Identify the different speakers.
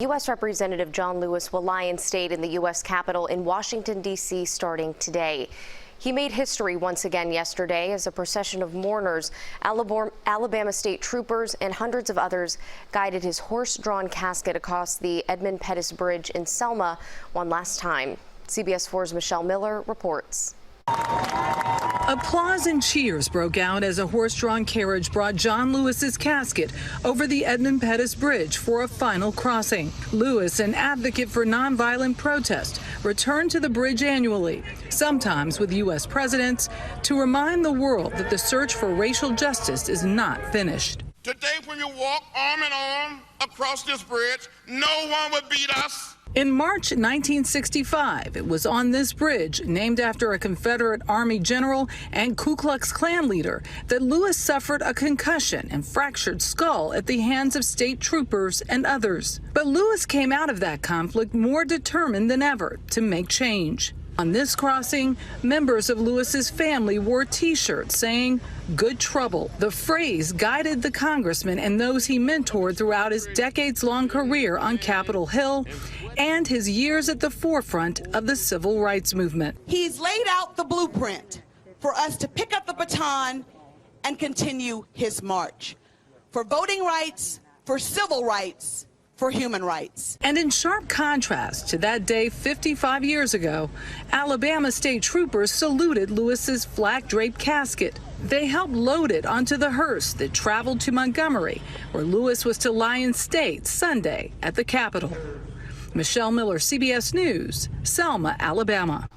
Speaker 1: U.S. Representative John Lewis will lie in state in the U.S. Capitol in Washington, D.C. starting today. He made history once again yesterday as a procession of mourners, Alabama state troopers, and hundreds of others guided his horse-drawn casket across the Edmund Pettus Bridge in Selma one last time. CBS 4's Michelle Miller reports.
Speaker 2: Applause and cheers broke out as a horse-drawn carriage brought John Lewis's casket over the Edmund Pettus Bridge for a final crossing. Lewis, an advocate for nonviolent protest, returned to the bridge annually, sometimes with U.S. presidents, to remind the world that the search for racial justice is not finished.
Speaker 3: Today, when you walk arm in arm across this bridge, no one would beat us.
Speaker 2: In March 1965, it was on this bridge, named after a Confederate Army general and Ku Klux Klan leader, that Lewis suffered a concussion and fractured skull at the hands of state troopers and others. But Lewis came out of that conflict more determined than ever to make change. On this crossing, members of Lewis's family wore T-shirts saying, "Good trouble." The phrase guided the congressman and those he mentored throughout his decades-long career on Capitol Hill and his years at the forefront of the civil rights movement.
Speaker 4: He's laid out the blueprint for us to pick up the baton and continue his march for voting rights, for civil rights, for human rights.
Speaker 2: And in sharp contrast to that day 55 years ago, Alabama state troopers saluted Lewis's flag-draped casket. They helped load it onto the hearse that traveled to Montgomery, where Lewis was to lie in state Sunday at the Capitol. Michelle Miller, CBS News, Selma, Alabama.